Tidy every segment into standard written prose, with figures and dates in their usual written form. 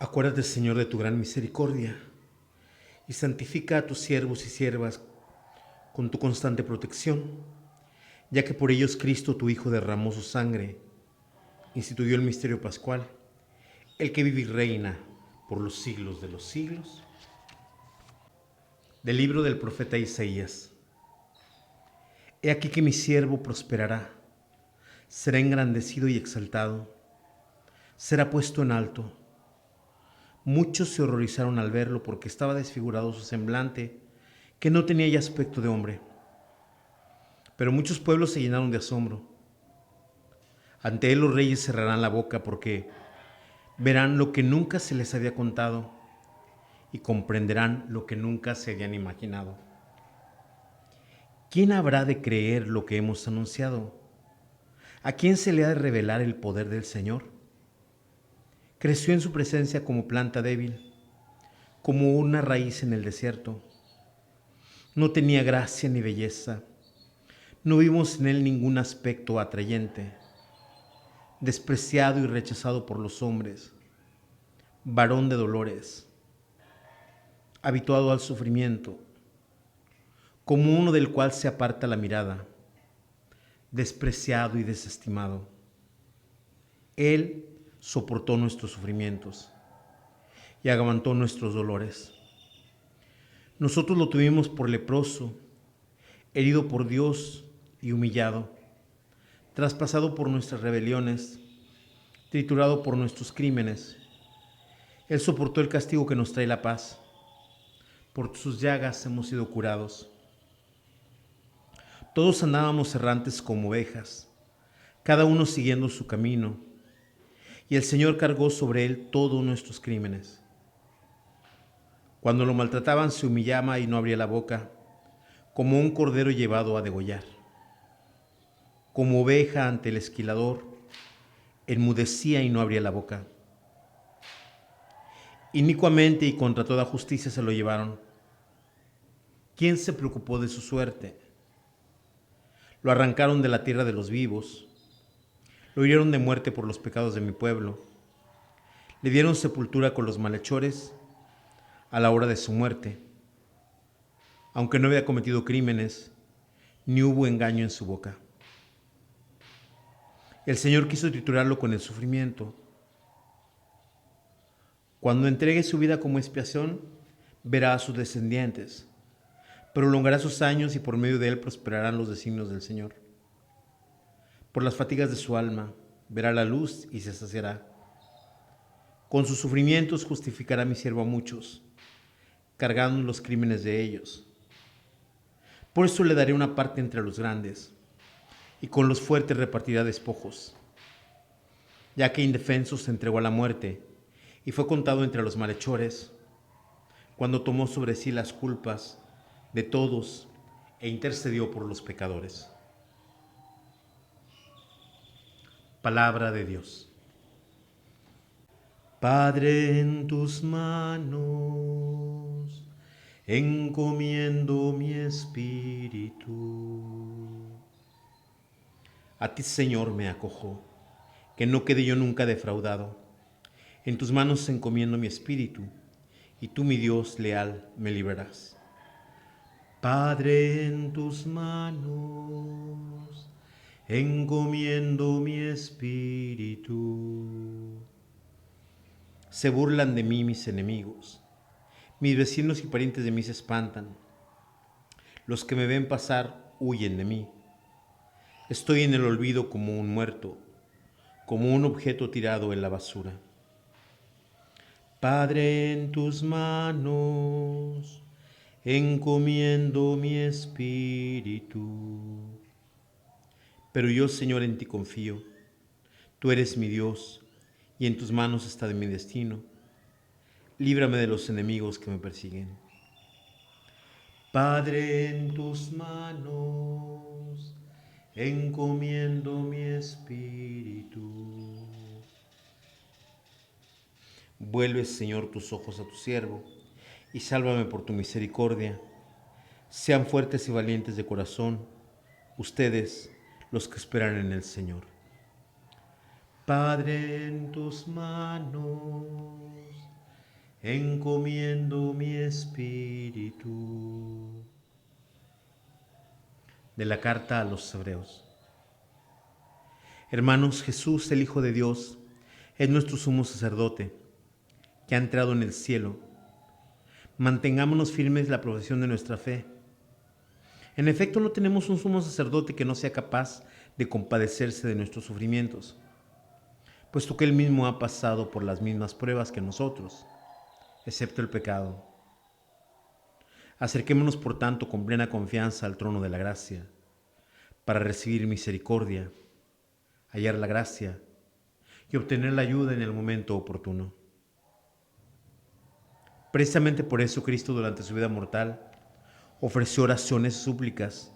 Acuérdate, Señor, de tu gran misericordia y santifica a tus siervos y siervas con tu constante protección, ya que por ellos Cristo, tu Hijo, derramó su sangre, instituyó el misterio pascual, el que vive y reina por los siglos de los siglos. Del libro del profeta Isaías. He aquí que mi siervo prosperará, será engrandecido y exaltado, será puesto en alto. Muchos se horrorizaron al verlo porque estaba desfigurado su semblante, que no tenía ya aspecto de hombre. Pero muchos pueblos se llenaron de asombro. Ante él los reyes cerrarán la boca porque verán lo que nunca se les había contado y comprenderán lo que nunca se habían imaginado. ¿Quién habrá de creer lo que hemos anunciado? ¿A quién se le ha de revelar el poder del Señor? Creció en su presencia como planta débil, como una raíz en el desierto. No tenía gracia ni belleza. No vimos en él ningún aspecto atrayente. Despreciado y rechazado por los hombres, varón de dolores, habituado al sufrimiento, como uno del cual se aparta la mirada, despreciado y desestimado. Él soportó nuestros sufrimientos y aguantó nuestros dolores. Nosotros lo tuvimos por leproso, herido por Dios y humillado, traspasado por nuestras rebeliones, triturado por nuestros crímenes. Él soportó el castigo que nos trae la paz. Por sus llagas hemos sido curados. Todos andábamos errantes como ovejas, cada uno siguiendo su camino, y el Señor cargó sobre él todos nuestros crímenes. Cuando lo maltrataban se humillaba y no abría la boca, como un cordero llevado a degollar. Como oveja ante el esquilador, enmudecía y no abría la boca. Inicuamente y contra toda justicia se lo llevaron. ¿Quién se preocupó de su suerte? Lo arrancaron de la tierra de los vivos, lo hirieron de muerte por los pecados de mi pueblo, le dieron sepultura con los malhechores a la hora de su muerte, aunque no había cometido crímenes, ni hubo engaño en su boca. El Señor quiso triturarlo con el sufrimiento. Cuando entregue su vida como expiación, verá a sus descendientes, prolongará sus años y por medio de él prosperarán los designios del Señor. Por las fatigas de su alma, verá la luz y se saciará. Con sus sufrimientos justificará mi siervo a muchos, cargando los crímenes de ellos. Por eso le daré una parte entre los grandes, y con los fuertes repartirá despojos, ya que indefenso se entregó a la muerte, y fue contado entre los malhechores, cuando tomó sobre sí las culpas de todos e intercedió por los pecadores. Palabra de Dios. Padre, en tus manos encomiendo mi espíritu. A ti, Señor, me acojo, que no quede yo nunca defraudado. En tus manos encomiendo mi espíritu, y tú, mi Dios leal, me librarás. Padre, en tus manos encomiendo mi espíritu. Se burlan de mí mis enemigos, mis vecinos y parientes de mí se espantan. Los que me ven pasar huyen de mí. Estoy en el olvido como un muerto, como un objeto tirado en la basura. Padre, en tus manos encomiendo mi espíritu. Pero yo, Señor, en ti confío. Tú eres mi Dios, y en tus manos está mi destino. Líbrame de los enemigos que me persiguen. Padre, en tus manos encomiendo mi espíritu. Vuelve, Señor, tus ojos a tu siervo, y sálvame por tu misericordia. Sean fuertes y valientes de corazón, ustedes los que esperan en el Señor. Padre, en tus manos encomiendo mi espíritu. De la carta a los Hebreos. Hermanos, Jesús, el Hijo de Dios, es nuestro sumo sacerdote, que ha entrado en el cielo. Mantengámonos firmes la profesión de nuestra fe. En efecto, no tenemos un sumo sacerdote que no sea capaz de compadecerse de nuestros sufrimientos, puesto que Él mismo ha pasado por las mismas pruebas que nosotros, excepto el pecado. Acerquémonos, por tanto, con plena confianza al trono de la gracia, para recibir misericordia, hallar la gracia y obtener la ayuda en el momento oportuno. Precisamente por eso Cristo, durante su vida mortal, ofreció oraciones y súplicas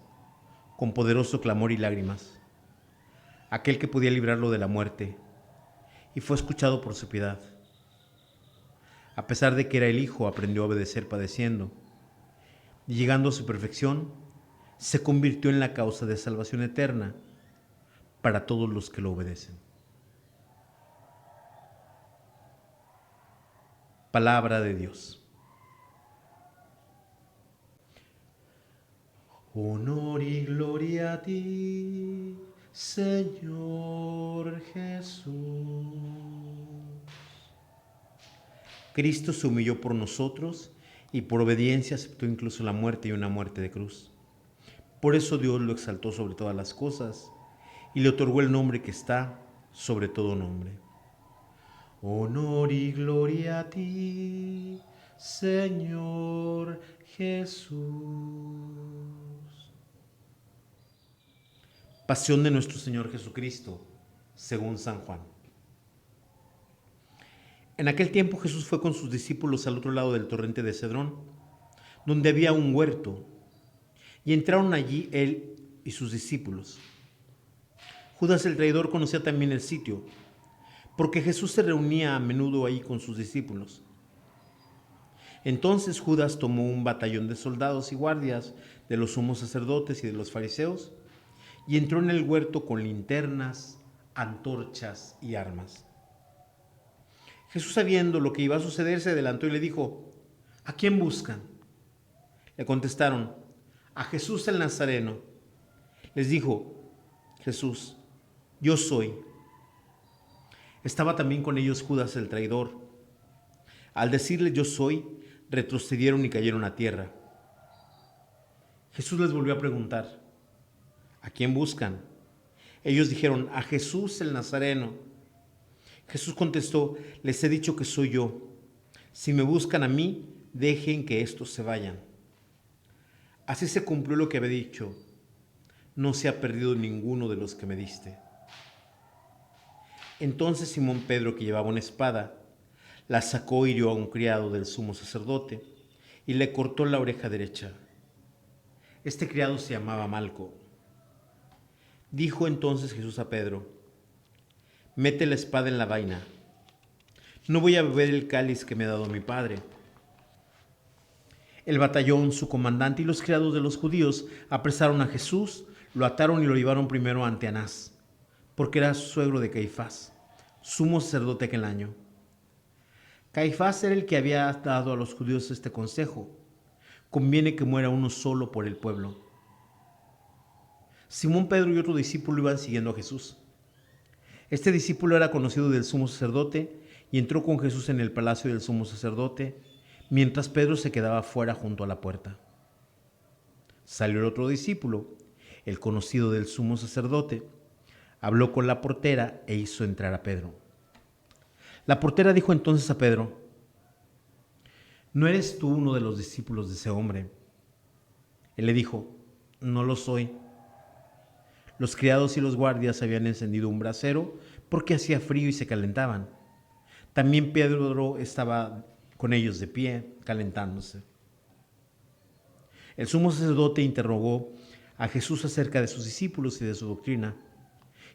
con poderoso clamor y lágrimas, aquel que podía librarlo de la muerte, y fue escuchado por su piedad. A pesar de que era el Hijo, aprendió a obedecer padeciendo, y llegando a su perfección, se convirtió en la causa de salvación eterna para todos los que lo obedecen. Palabra de Dios. Honor y gloria a ti, Señor Jesús. Cristo se humilló por nosotros y por obediencia aceptó incluso la muerte y una muerte de cruz. Por eso Dios lo exaltó sobre todas las cosas y le otorgó el nombre que está sobre todo nombre. Honor y gloria a ti, Señor Jesús. Pasión de nuestro Señor Jesucristo, según San Juan. En aquel tiempo Jesús fue con sus discípulos al otro lado del torrente de Cedrón, donde había un huerto, y entraron allí él y sus discípulos. Judas el traidor conocía también el sitio, porque Jesús se reunía a menudo ahí con sus discípulos. Entonces Judas tomó un batallón de soldados y guardias de los sumos sacerdotes y de los fariseos, y entró en el huerto con linternas, antorchas y armas. Jesús, sabiendo lo que iba a suceder, se adelantó y le dijo: ¿A quién buscan? Le contestaron: a Jesús el Nazareno. Les dijo Jesús: yo soy. Estaba también con ellos Judas el traidor. Al decirle yo soy, retrocedieron y cayeron a tierra. Jesús les volvió a preguntar: ¿a quién buscan? Ellos dijeron: a Jesús el Nazareno. Jesús contestó: les he dicho que soy yo. Si me buscan a mí, dejen que estos se vayan. Así se cumplió lo que había dicho: no se ha perdido ninguno de los que me diste. Entonces Simón Pedro, que llevaba una espada, la sacó y hirió a un criado del sumo sacerdote y le cortó la oreja derecha. Este criado se llamaba Malco. Dijo entonces Jesús a Pedro: mete la espada en la vaina. No voy a beber el cáliz que me ha dado mi padre. El batallón, su comandante y los criados de los judíos apresaron a Jesús, lo ataron y lo llevaron primero ante Anás, porque era suegro de Caifás, sumo sacerdote aquel año. Caifás era el que había dado a los judíos este consejo: conviene que muera uno solo por el pueblo. Simón Pedro y otro discípulo iban siguiendo a Jesús. Este discípulo era conocido del sumo sacerdote y entró con Jesús en el palacio del sumo sacerdote, mientras Pedro se quedaba fuera junto a la puerta. Salió el otro discípulo, el conocido del sumo sacerdote, habló con la portera e hizo entrar a Pedro. La portera dijo entonces a Pedro: ¿no eres tú uno de los discípulos de ese hombre? Él le dijo: no lo soy. Los criados y los guardias habían encendido un brasero porque hacía frío y se calentaban. También Pedro estaba con ellos de pie, calentándose. El sumo sacerdote interrogó a Jesús acerca de sus discípulos y de su doctrina.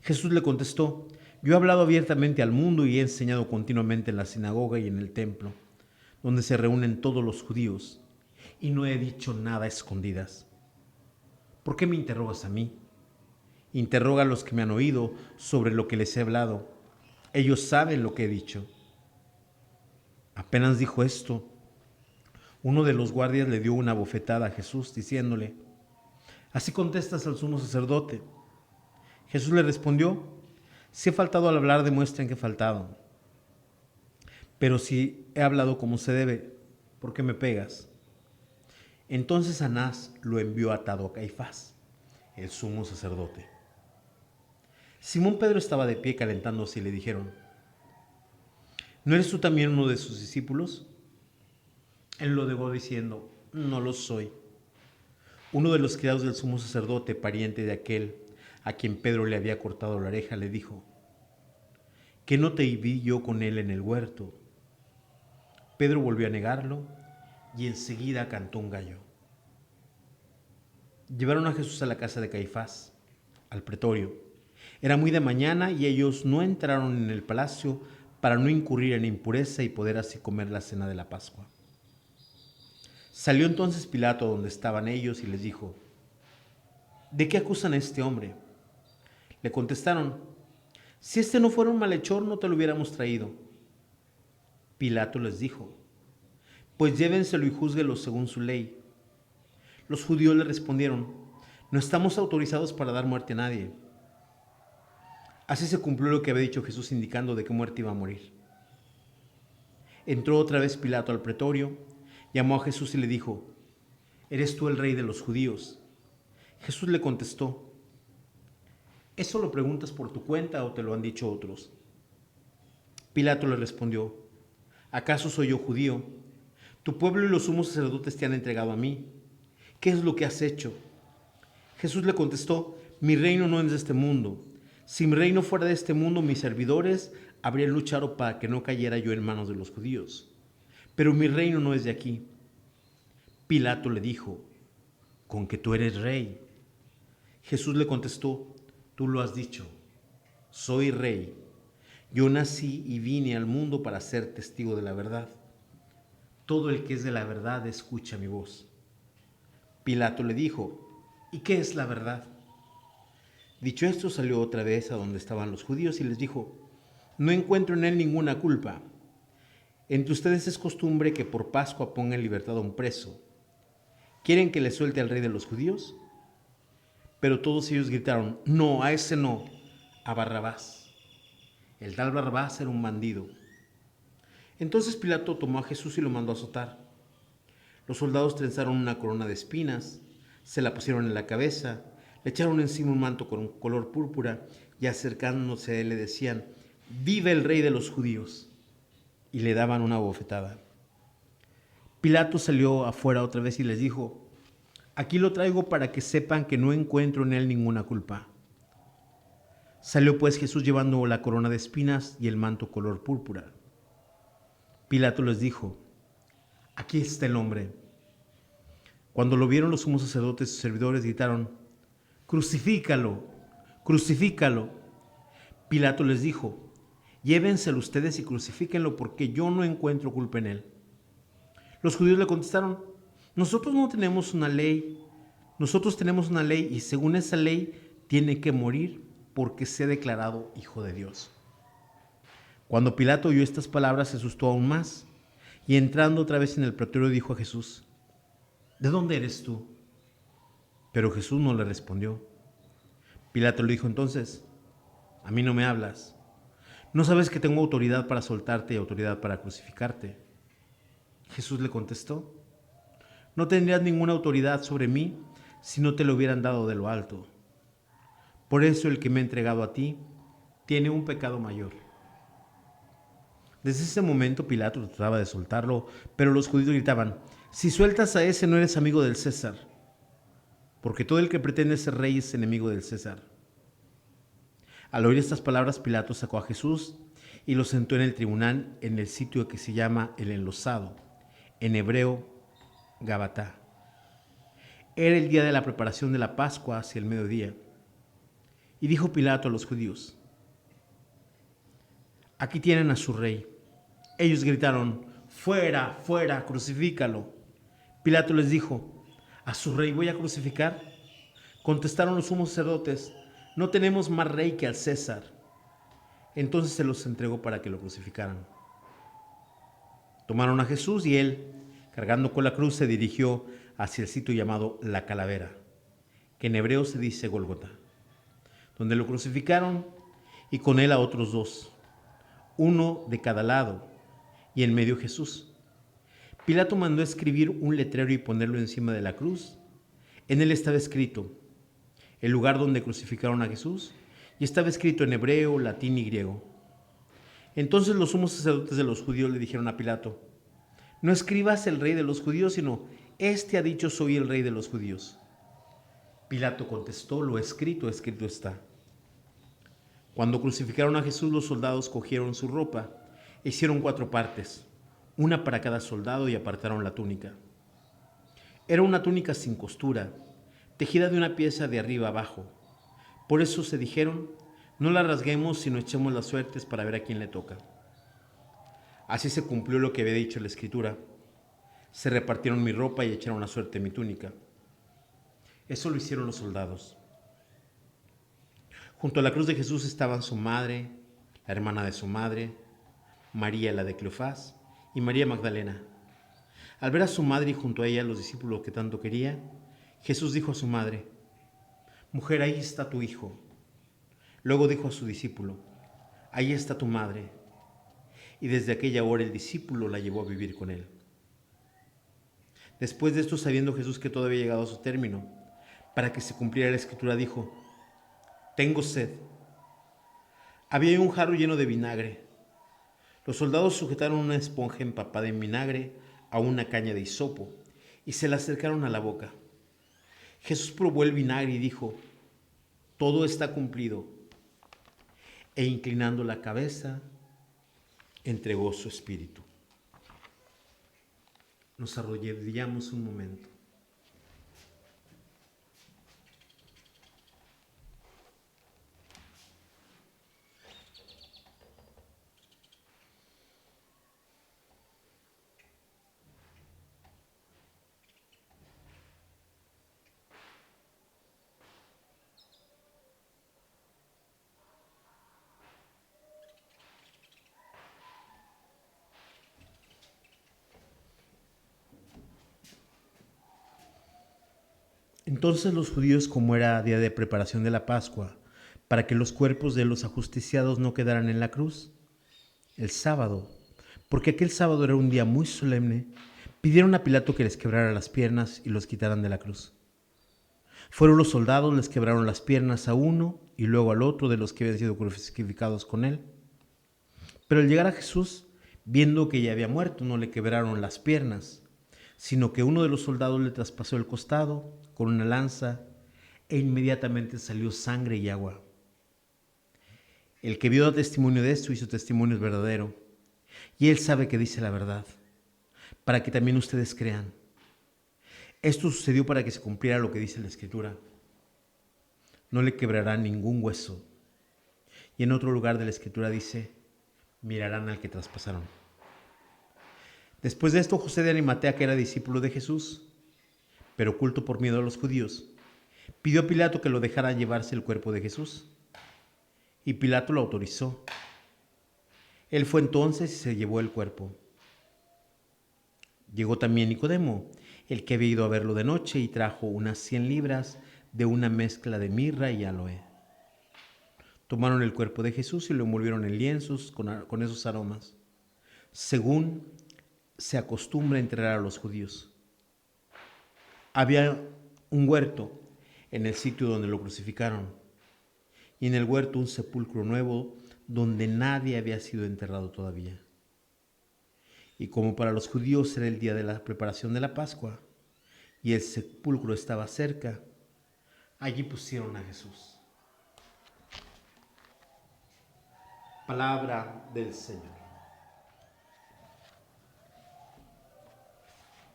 Jesús le contestó: yo he hablado abiertamente al mundo y he enseñado continuamente en la sinagoga y en el templo, donde se reúnen todos los judíos, y no he dicho nada a escondidas. ¿Por qué me interrogas a mí? Interroga a los que me han oído sobre lo que les he hablado. Ellos saben lo que he dicho. Apenas dijo esto, uno de los guardias le dio una bofetada a Jesús, diciéndole: ¿así contestas al sumo sacerdote? Jesús le respondió: si he faltado al hablar, demuestren que he faltado. Pero si he hablado como se debe, ¿por qué me pegas? Entonces Anás lo envió atado a Caifás, el sumo sacerdote. Simón Pedro estaba de pie calentándose y le dijeron: ¿no eres tú también uno de sus discípulos? Él lo negó diciendo: no lo soy. Uno de los criados del sumo sacerdote, pariente de aquel a quien Pedro le había cortado la oreja, le dijo: ¿que no te vi yo con él en el huerto? Pedro volvió a negarlo y enseguida cantó un gallo. Llevaron a Jesús a la casa de Caifás, al pretorio. Era muy de mañana y ellos no entraron en el palacio para no incurrir en impureza y poder así comer la cena de la Pascua. Salió entonces Pilato donde estaban ellos y les dijo: ¿de qué acusan a este hombre? Le contestaron: si este no fuera un malhechor, no te lo hubiéramos traído. Pilato les dijo: pues llévenselo y júzguelo según su ley. Los judíos le respondieron: no estamos autorizados para dar muerte a nadie. Así se cumplió lo que había dicho Jesús, indicando de qué muerte iba a morir. Entró otra vez Pilato al pretorio, llamó a Jesús y le dijo: ¿eres tú el rey de los judíos? Jesús le contestó: ¿eso lo preguntas por tu cuenta o te lo han dicho otros? Pilato le respondió: ¿acaso soy yo judío? Tu pueblo y los sumos sacerdotes te han entregado a mí. ¿Qué es lo que has hecho? Jesús le contestó: mi reino no es de este mundo. Si mi reino fuera de este mundo, mis servidores habrían luchado para que no cayera yo en manos de los judíos. Pero mi reino no es de aquí. Pilato le dijo: ¿con que tú eres rey? Jesús le contestó: tú lo has dicho, soy rey. Yo nací y vine al mundo para ser testigo de la verdad. Todo el que es de la verdad escucha mi voz. Pilato le dijo: ¿y qué es la verdad? Dicho esto, salió otra vez a donde estaban los judíos y les dijo: no encuentro en él ninguna culpa. Entre ustedes es costumbre que por Pascua ponga en libertad a un preso. ¿Quieren que le suelte al rey de los judíos? Pero todos ellos gritaron: no, a ese no, a Barrabás. El tal Barrabás era un bandido. Entonces Pilato tomó a Jesús y lo mandó a azotar. Los soldados trenzaron una corona de espinas, se la pusieron en la cabeza, le echaron encima un manto con color púrpura y acercándose a él le decían: ¡viva el rey de los judíos! Y le daban una bofetada. Pilato salió afuera otra vez y les dijo: aquí lo traigo para que sepan que no encuentro en él ninguna culpa. Salió pues Jesús llevando la corona de espinas y el manto color púrpura. Pilato les dijo: aquí está el hombre. Cuando lo vieron los sumos sacerdotes y sus servidores gritaron: crucifícalo, crucifícalo. Pilato les dijo: llévenselo ustedes y crucifíquenlo, porque yo no encuentro culpa en él. Los judíos le contestaron: nosotros tenemos una ley y según esa ley tiene que morir porque se ha declarado hijo de Dios. Cuando Pilato oyó estas palabras se asustó aún más y entrando otra vez en el pretorio dijo a Jesús: ¿de dónde eres tú? Pero Jesús no le respondió. Pilato le dijo entonces: ¿a mí no me hablas? ¿No sabes que tengo autoridad para soltarte y autoridad para crucificarte? Jesús le contestó: no tendrías ninguna autoridad sobre mí si no te lo hubieran dado de lo alto. Por eso el que me ha entregado a ti tiene un pecado mayor. Desde ese momento Pilato trataba de soltarlo, pero los judíos gritaban: si sueltas a ese no eres amigo del César, porque todo el que pretende ser rey es enemigo del César. Al oír estas palabras, Pilato sacó a Jesús y lo sentó en el tribunal en el sitio que se llama el Enlosado, en hebreo Gabatá. Era el día de la preparación de la Pascua hacia el mediodía. Y dijo Pilato a los judíos: aquí tienen a su rey. Ellos gritaron: fuera, fuera, crucifícalo. Pilato les dijo: ¿a su rey voy a crucificar? Contestaron los sumos sacerdotes: no tenemos más rey que al César. Entonces se los entregó para que lo crucificaran. Tomaron a Jesús y él, cargando con la cruz, se dirigió hacia el sitio llamado La Calavera, que en hebreo se dice Gólgota, donde lo crucificaron y con él a otros dos, uno de cada lado, y en medio Jesús. Pilato mandó escribir un letrero y ponerlo encima de la cruz. En él estaba escrito el lugar donde crucificaron a Jesús, y estaba escrito en hebreo, latín y griego. Entonces los sumos sacerdotes de los judíos le dijeron a Pilato: no escribas el rey de los judíos, sino este ha dicho soy el rey de los judíos. Pilato contestó: lo escrito, escrito está. Cuando crucificaron a Jesús, los soldados cogieron su ropa e hicieron 4 partes, una para cada soldado, y apartaron la túnica. Era una túnica sin costura, tejida de una pieza de arriba abajo. Por eso se dijeron: no la rasguemos, sino echemos las suertes para ver a quién le toca. Así se cumplió lo que había dicho la Escritura: se repartieron mi ropa y echaron la suerte en mi túnica. Eso lo hicieron los soldados. Junto a la cruz de Jesús estaban su madre, la hermana de su madre, María la de Cleofás y María Magdalena. Al ver a su madre y junto a ella los discípulos que tanto quería, Jesús dijo a su madre: mujer, ahí está tu hijo. Luego dijo a su discípulo: ahí está tu madre. Y desde aquella hora el discípulo la llevó a vivir con él. Después de esto, sabiendo Jesús que todo había llegado a su término, para que se cumpliera la Escritura, dijo: tengo sed. Había un jarro lleno de vinagre. Los soldados sujetaron una esponja empapada en vinagre a una caña de hisopo y se la acercaron a la boca. Jesús probó el vinagre y dijo: todo está cumplido. E inclinando la cabeza, entregó su espíritu. Nos arrodillamos un momento. Entonces los judíos, como era día de preparación de la Pascua, para que los cuerpos de los ajusticiados no quedaran en la cruz, el sábado, porque aquel sábado era un día muy solemne, pidieron a Pilato que les quebrara las piernas y los quitaran de la cruz. Fueron los soldados, les quebraron las piernas a uno y luego al otro de los que habían sido crucificados con él. Pero al llegar a Jesús, viendo que ya había muerto, no le quebraron las piernas, sino que uno de los soldados le traspasó el costado con una lanza e inmediatamente salió sangre y agua. El que vio testimonio de esto y su testimonio es verdadero, y él sabe que dice la verdad, para que también ustedes crean. Esto sucedió para que se cumpliera lo que dice la Escritura: no le quebrarán ningún hueso. Y en otro lugar de la Escritura dice: mirarán al que traspasaron. Después de esto, José de Arimatea, que era discípulo de Jesús, pero oculto por miedo a los judíos, pidió a Pilato que lo dejara llevarse el cuerpo de Jesús. Y Pilato lo autorizó. Él fue entonces y se llevó el cuerpo. Llegó también Nicodemo, el que había ido a verlo de noche, y trajo unas 100 libras de una mezcla de mirra y aloe. Tomaron el cuerpo de Jesús y lo envolvieron en lienzos con esos aromas, según se acostumbra entregar a los judíos. Había un huerto en el sitio donde lo crucificaron, y en el huerto un sepulcro nuevo donde nadie había sido enterrado todavía. Y como para los judíos era el día de la preparación de la Pascua, y el sepulcro estaba cerca, allí pusieron a Jesús. Palabra del Señor.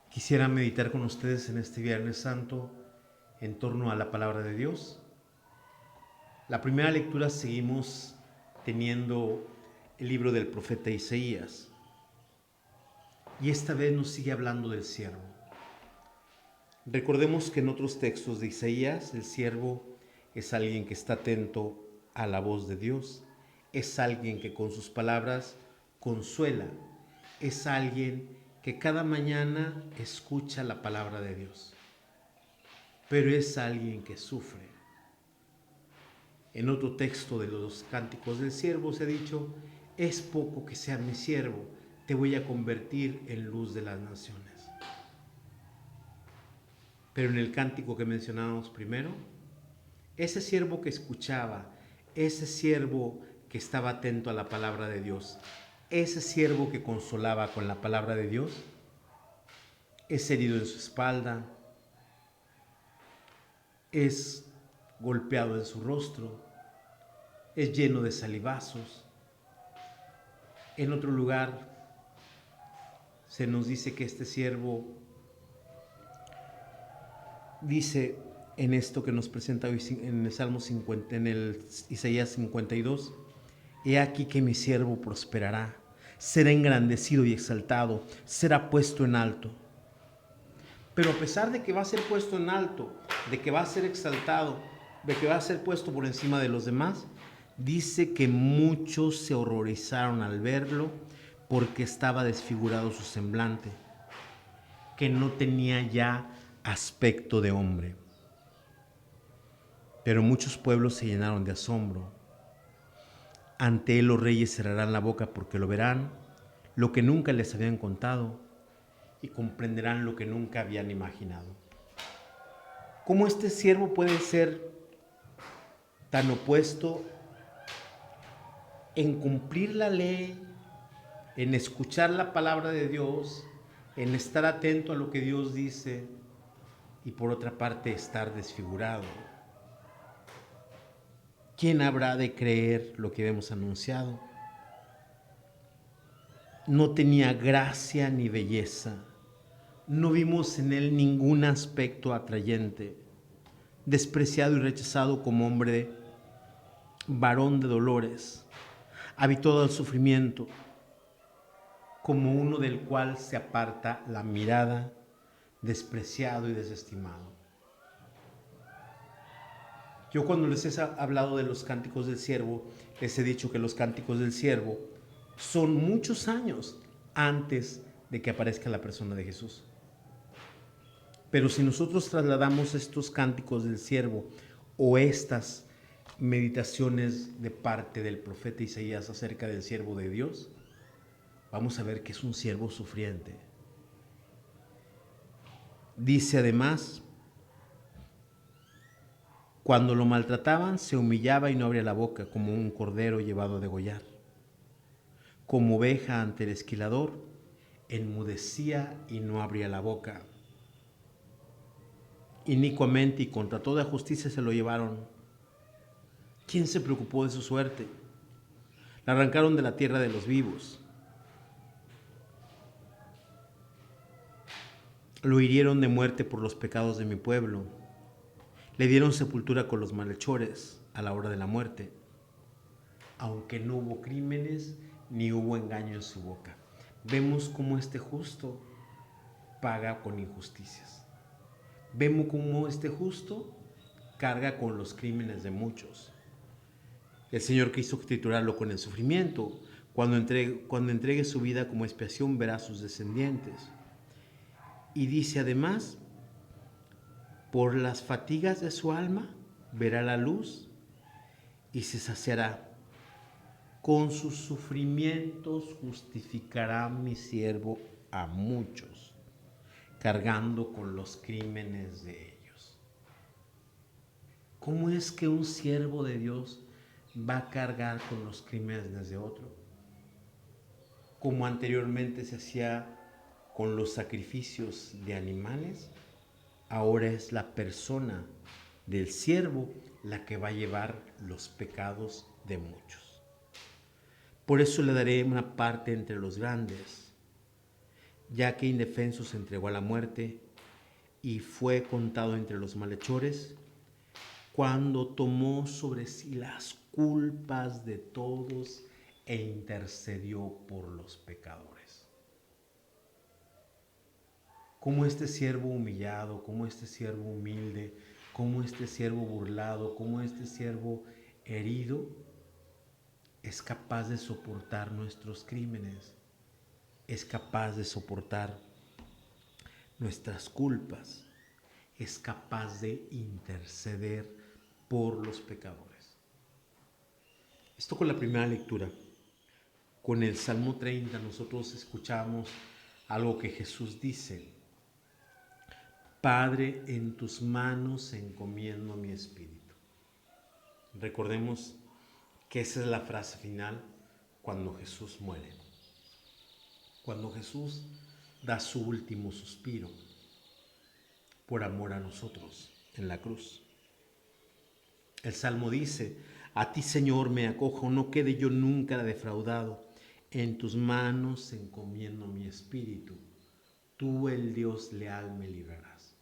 Quisiera meditar con ustedes en este Viernes Santo en torno a la palabra de Dios. La primera lectura seguimos teniendo el libro del profeta Isaías, y esta vez nos sigue hablando del siervo. Recordemos que en otros textos de Isaías el siervo es alguien que está atento a la voz de Dios, es alguien que con sus palabras consuela es alguien que cada mañana escucha la palabra de Dios, pero es alguien que sufre. En otro texto de los Cánticos del Siervo se ha dicho: es poco que sea mi siervo, te voy a convertir en luz de las naciones. Pero en el cántico que mencionábamos primero, ese siervo que escuchaba, ese siervo que estaba atento a la palabra de Dios, ese siervo que consolaba con la palabra de Dios, es herido en su espalda, es golpeado en su rostro, es lleno de salivazos. En otro lugar se nos dice que este siervo dice en esto que nos presenta hoy en el Salmo 50, en el Isaías 52: he aquí que mi siervo prosperará, será engrandecido y exaltado, será puesto en alto. Pero a pesar de que va a ser puesto en alto, de que va a ser exaltado, de que va a ser puesto por encima de los demás, dice que muchos se horrorizaron al verlo porque estaba desfigurado su semblante, que no tenía ya aspecto de hombre. Pero muchos pueblos se llenaron de asombro. Ante él los reyes cerrarán la boca porque lo verán, lo que nunca les habían contado, y comprenderán lo que nunca habían imaginado. ¿Cómo este siervo puede ser tan opuesto en cumplir la ley, en escuchar la palabra de Dios, en estar atento a lo que Dios dice, y por otra parte estar desfigurado? ¿Quién habrá de creer lo que hemos anunciado? No tenía gracia ni belleza. No vimos en él ningún aspecto atrayente. Despreciado y rechazado como hombre, varón de dolores, habituado al sufrimiento, como uno del cual se aparta la mirada, despreciado y desestimado. Yo cuando les he hablado de los cánticos del siervo, les he dicho que los cánticos del siervo son muchos años antes de que aparezca la persona de Jesús. Pero si nosotros trasladamos estos cánticos del siervo o estas meditaciones de parte del profeta Isaías acerca del siervo de Dios, vamos a ver que es un siervo sufriente. Dice además: cuando lo maltrataban, se humillaba y no abría la boca, como un cordero llevado a degollar. Como oveja ante el esquilador, enmudecía y no abría la boca. Inicuamente y contra toda justicia se lo llevaron. ¿Quién se preocupó de su suerte? La arrancaron de la tierra de los vivos. Lo hirieron de muerte por los pecados de mi pueblo. Le dieron sepultura con los malhechores a la hora de la muerte, aunque no hubo crímenes ni hubo engaño en su boca. Vemos cómo este justo paga con injusticias. Vemos cómo este justo carga con los crímenes de muchos. El Señor quiso triturarlo con el sufrimiento. Cuando entregue su vida como expiación, verá a sus descendientes. Y dice además: por las fatigas de su alma verá la luz y se saciará. Con sus sufrimientos justificará mi siervo a muchos, cargando con los crímenes de ellos. ¿Cómo es que un siervo de Dios va a cargar con los crímenes de otro? Como anteriormente se hacía con los sacrificios de animales, ahora es la persona del siervo la que va a llevar los pecados de muchos. Por eso le daré una parte entre los grandes, ya que indefenso se entregó a la muerte y fue contado entre los malhechores, cuando tomó sobre sí las culpas de todos e intercedió por los pecadores. Como este siervo humillado, como este siervo humilde, como este siervo burlado, como este siervo herido, es capaz de soportar nuestros crímenes. es capaz de soportar nuestras culpas, es capaz de interceder por los pecadores. Esto con la primera lectura. Con el Salmo 30 nosotros escuchamos algo que Jesús dice: Padre, en tus manos encomiendo mi espíritu. Recordemos que esa es la frase final cuando Jesús muere, cuando Jesús da su último suspiro por amor a nosotros en la cruz. El Salmo dice: a ti, Señor, me acojo, no quede yo nunca defraudado. En tus manos encomiendo mi espíritu. Tú, el Dios leal, me librarás.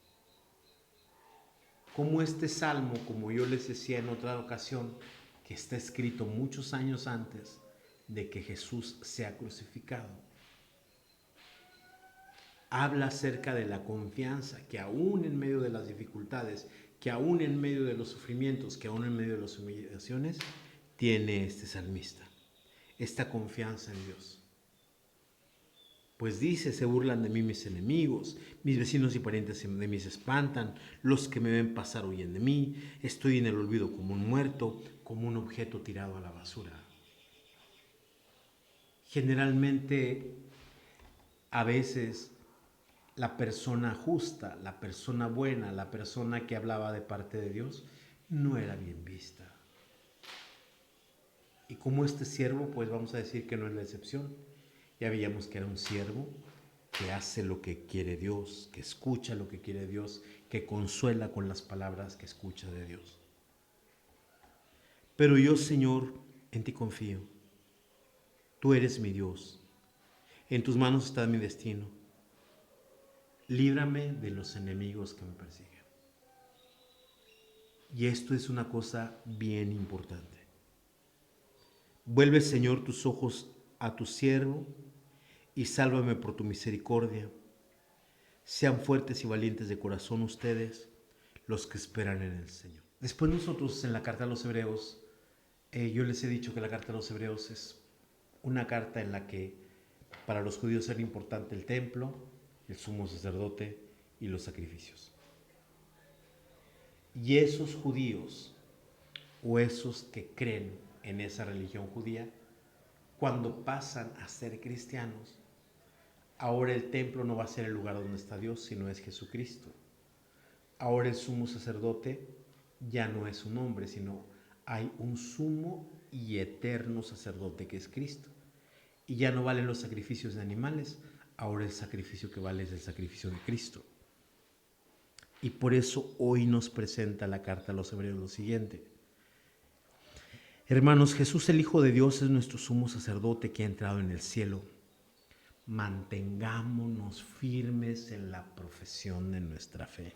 Como este salmo, como yo les decía en otra ocasión, que está escrito muchos años antes de que Jesús sea crucificado, habla acerca de la confianza que aún en medio de las dificultades, que aún en medio de los sufrimientos, que aún en medio de las humillaciones, tiene este salmista, esta confianza en Dios. Pues dice: se burlan de mí mis enemigos, mis vecinos y parientes de mí se espantan, los que me ven pasar huyen de mí, estoy en el olvido como un muerto, como un objeto tirado a la basura. Generalmente, a veces, la persona justa, la persona buena, la persona que hablaba de parte de Dios, no era bien vista. Y como este siervo, pues vamos a decir que no es la excepción. Ya veíamos que era un siervo que hace lo que quiere Dios, que escucha lo que quiere Dios, que consuela con las palabras que escucha de Dios. Pero yo, Señor, en ti confío. Tú eres mi Dios. En tus manos está mi destino. Líbrame de los enemigos que me persiguen. Y esto es una cosa bien importante. Vuelve, Señor, tus ojos a tu siervo y sálvame por tu misericordia. Sean fuertes y valientes de corazón ustedes, los que esperan en el Señor. Después nosotros en la carta a los Hebreos, yo les he dicho que la carta a los Hebreos es una carta en la que para los judíos era importante el templo, el sumo sacerdote y los sacrificios. Y esos judíos, o esos que creen en esa religión judía, cuando pasan a ser cristianos, ahora el templo no va a ser el lugar donde está Dios, sino es Jesucristo. Ahora el sumo sacerdote ya no es un hombre, sino hay un sumo y eterno sacerdote que es Cristo. Y ya no valen los sacrificios de animales, ahora el sacrificio que vale es el sacrificio de Cristo. Y por eso hoy nos presenta la carta a los Hebreos lo siguiente: hermanos, Jesús el Hijo de Dios es nuestro sumo sacerdote que ha entrado en el cielo. Mantengámonos firmes en la profesión de nuestra fe.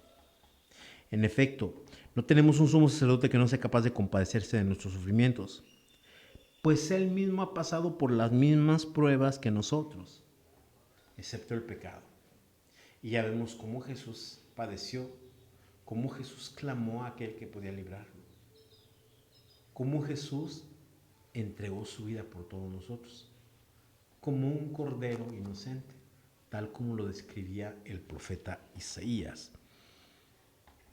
En efecto, no tenemos un sumo sacerdote que no sea capaz de compadecerse de nuestros sufrimientos, pues Él mismo ha pasado por las mismas pruebas que nosotros, excepto el pecado. Y ya vemos cómo Jesús padeció, cómo Jesús clamó a aquel que podía librarlo, cómo Jesús entregó su vida por todos nosotros, como un cordero inocente, tal como lo describía el profeta Isaías.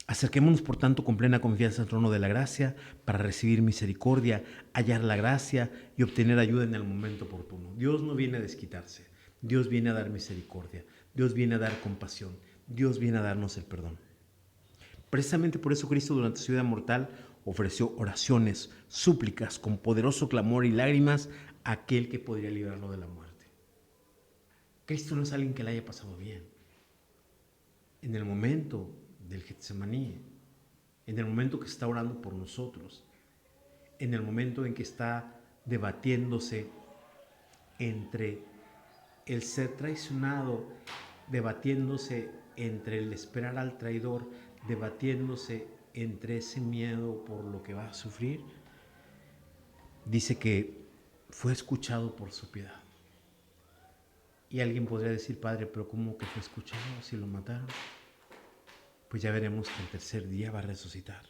Acerquémonos, por tanto, con plena confianza al trono de la gracia para recibir misericordia, hallar la gracia y obtener ayuda en el momento oportuno. Dios no viene a desquitarse, Dios viene a dar misericordia, Dios viene a dar compasión, Dios viene a darnos el perdón. Precisamente por eso Cristo durante su vida mortal ofreció oraciones, súplicas, con poderoso clamor y lágrimas a aquel que podría librarlo de la muerte. Cristo no es alguien que le haya pasado bien. En el momento del Getsemaní, en el momento que está orando por nosotros, en el momento en que está debatiéndose entre el ser traicionado, debatiéndose entre el esperar al traidor, debatiéndose entre ese miedo por lo que va a sufrir, dice que fue escuchado por su piedad. Y alguien podría decir: Padre, pero ¿cómo que fue escuchado si lo mataron? Pues ya veremos que el tercer día va a resucitar.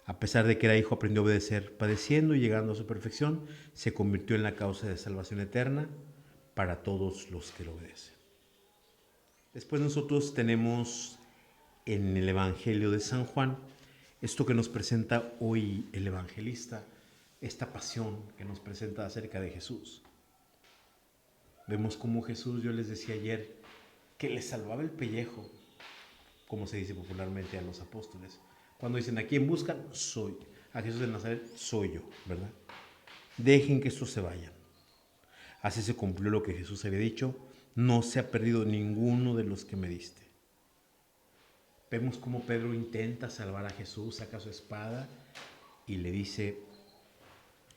A pesar de que era hijo, aprendió a obedecer, padeciendo y llegando a su perfección, se convirtió en la causa de salvación eterna para todos los que lo obedecen. Después nosotros tenemos en el Evangelio de San Juan esto que nos presenta hoy el evangelista, esta pasión que nos presenta acerca de Jesús. Vemos cómo Jesús, yo les decía ayer, que le salvaba el pellejo, como se dice popularmente a los apóstoles. Cuando dicen, ¿a quién buscan? Soy. A Jesús de Nazaret, soy yo, ¿verdad? Dejen que estos se vayan. Así se cumplió lo que Jesús había dicho, no se ha perdido ninguno de los que me diste. Vemos cómo Pedro intenta salvar a Jesús, saca su espada y le dice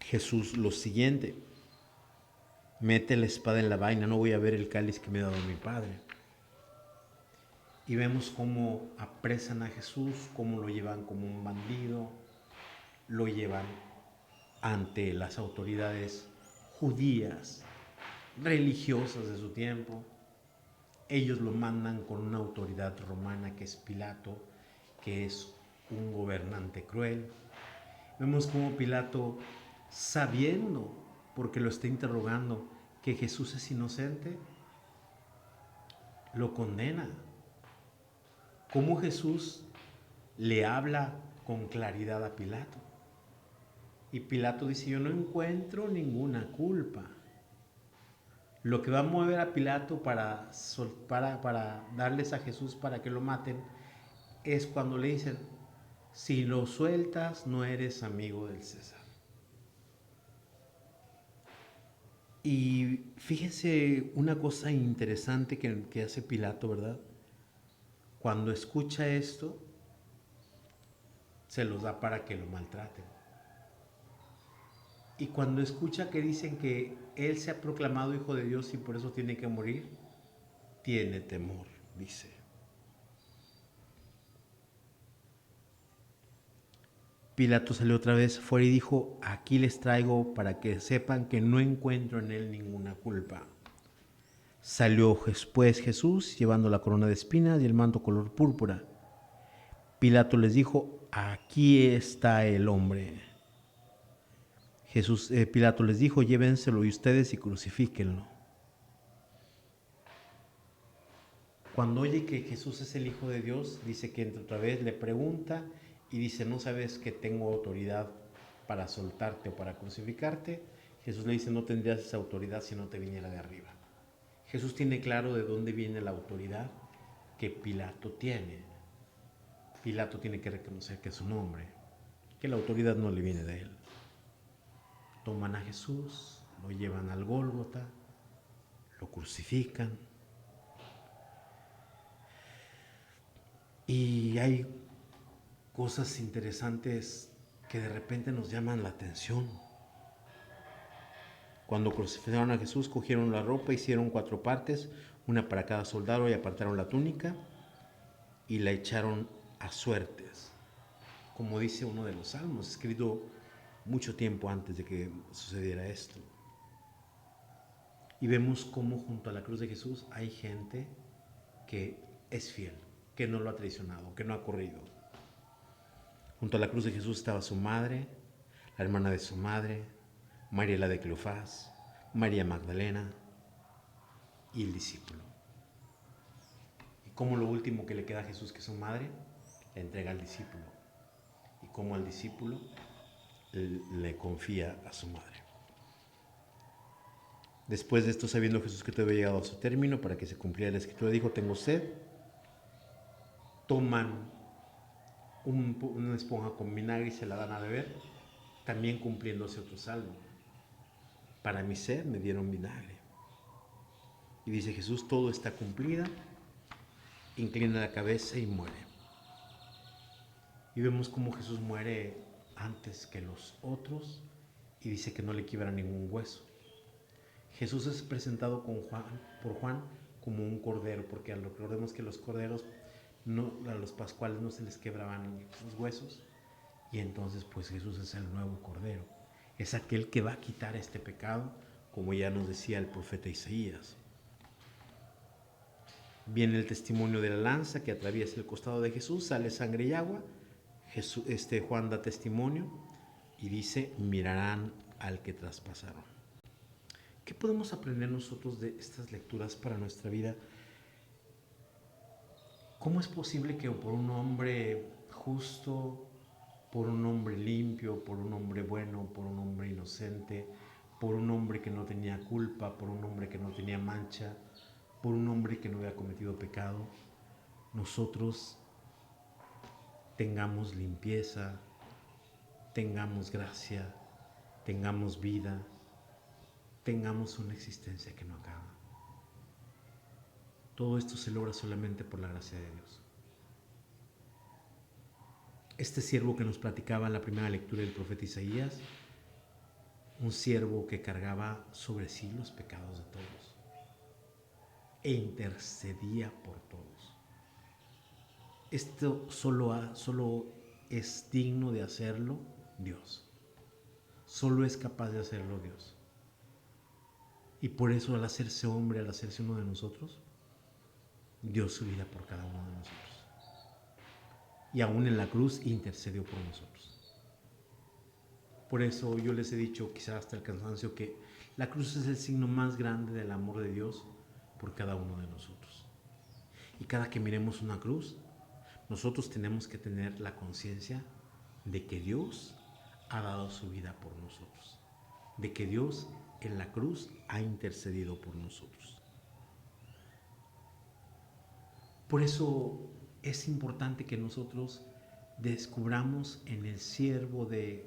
Jesús lo siguiente: mete la espada en la vaina, no voy a ver el cáliz que me ha dado mi Padre. Y vemos cómo apresan a Jesús, cómo lo llevan como un bandido, lo llevan ante las autoridades judías, religiosas de su tiempo. Ellos lo mandan con una autoridad romana que es Pilato, que es un gobernante cruel. Vemos cómo Pilato, sabiendo, porque lo está interrogando, que Jesús es inocente, lo condena. Cómo Jesús le habla con claridad a Pilato. Y Pilato dice, yo no encuentro ninguna culpa. Lo que va a mover a Pilato para darles a Jesús para que lo maten es cuando le dicen, si lo sueltas no eres amigo del César. Y fíjense una cosa interesante que hace Pilato, ¿verdad? Cuando escucha esto, se los da para que lo maltraten. Y cuando escucha que dicen que él se ha proclamado hijo de Dios y por eso tiene que morir, tiene temor, dice. Pilato salió otra vez fuera y dijo, aquí les traigo para que sepan que no encuentro en él ninguna culpa. Salió después Jesús llevando la corona de espinas y el manto color púrpura. Pilato les dijo, aquí está el hombre. Pilato les dijo, llévenselo y ustedes y crucifíquenlo. Cuando oye que Jesús es el Hijo de Dios, dice que entra otra vez, le pregunta y dice, ¿no sabes que tengo autoridad para soltarte o para crucificarte? Jesús le dice, no tendrías esa autoridad si no te viniera de arriba. Jesús tiene claro de dónde viene la autoridad que Pilato tiene. Pilato tiene que reconocer que es su nombre, que la autoridad no le viene de él. Toman a Jesús, lo llevan al Gólgota, lo crucifican. Y hay cosas interesantes que de repente nos llaman la atención. Cuando crucificaron a Jesús, cogieron la ropa, hicieron 4 partes, una para cada soldado, y apartaron la túnica y la echaron a suertes, como dice uno de los salmos, escrito mucho tiempo antes de que sucediera esto. Y vemos cómo junto a la cruz de Jesús hay gente que es fiel, que no lo ha traicionado, que no ha corrido. Junto a la cruz de Jesús estaba su madre, la hermana de su madre, María la de Cleofás, María Magdalena y el discípulo. Y como lo último que le queda a Jesús, que es su madre, le entrega al discípulo. Y como al discípulo le confía a su madre. Después de esto, sabiendo Jesús que todo había llegado a su término para que se cumpliera la escritura, dijo, tengo sed. Toman una esponja con vinagre y se la dan a beber, también cumpliéndose otro salmo. Para mi sed me dieron vinagre. Y dice Jesús, todo está cumplida, inclina la cabeza y muere. Y vemos cómo Jesús muere antes que los otros y dice que no le quiebra ningún hueso. Jesús es presentado por Juan como un cordero, porque recordemos que los corderos, a los pascuales no se les quebraban los huesos, y entonces pues Jesús es el nuevo cordero, es aquel que va a quitar este pecado, como ya nos decía el profeta Isaías. Viene el testimonio de la lanza que atraviesa el costado de Jesús, sale sangre y agua. Juan da testimonio y dice, mirarán al que traspasaron. ¿Qué podemos aprender nosotros de estas lecturas para nuestra vida? ¿Cómo es posible que por un hombre justo, por un hombre limpio, por un hombre bueno, por un hombre inocente, por un hombre que no tenía culpa, por un hombre que no tenía mancha, por un hombre que no había cometido pecado, nosotros tengamos limpieza, tengamos gracia, tengamos vida, tengamos una existencia que no acaba? Todo esto se logra solamente por la gracia de Dios. Este siervo que nos platicaba en la primera lectura del profeta Isaías, un siervo que cargaba sobre sí los pecados de todos e intercedía por todos. Esto solo es digno de hacerlo Dios. Solo es capaz de hacerlo Dios. Y por eso, al hacerse hombre, al hacerse uno de nosotros, dio su vida por cada uno de nosotros. Y aún en la cruz intercedió por nosotros. Por eso yo les he dicho, quizás hasta el cansancio, que la cruz es el signo más grande del amor de Dios por cada uno de nosotros. Y cada que miremos una cruz, nosotros tenemos que tener la conciencia de que Dios ha dado su vida por nosotros, de que Dios en la cruz ha intercedido por nosotros. Por eso es importante que nosotros descubramos en el siervo de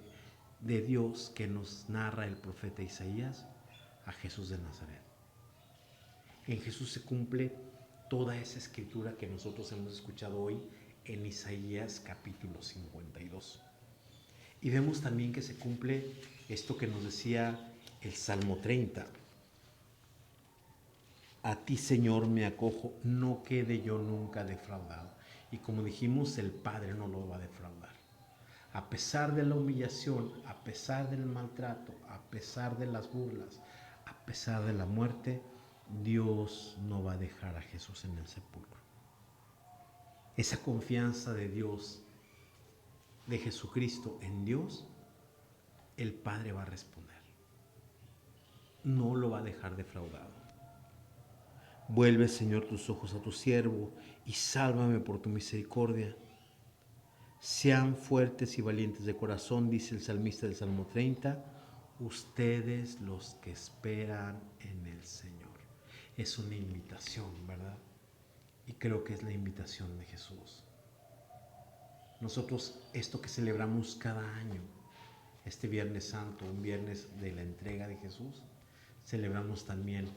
Dios que nos narra el profeta Isaías a Jesús de Nazaret. En Jesús se cumple toda esa escritura que nosotros hemos escuchado hoy en Isaías capítulo 52. Y vemos también que se cumple esto que nos decía el Salmo 30. A ti, Señor, me acojo, no quede yo nunca defraudado. Y como dijimos, el Padre no lo va a defraudar. A pesar de la humillación, a pesar del maltrato, a pesar de las burlas, a pesar de la muerte, Dios no va a dejar a Jesús en el sepulcro. Esa confianza de Dios, de Jesucristo en Dios, el Padre va a responder. No lo va a dejar defraudado. Vuelve, Señor, tus ojos a tu siervo y sálvame por tu misericordia. Sean fuertes y valientes de corazón, dice el salmista del Salmo 30, ustedes los que esperan en el Señor. Es una invitación, ¿verdad? Y creo que es la invitación de Jesús. Nosotros, esto que celebramos cada año, este Viernes Santo, un viernes de la entrega de Jesús, celebramos también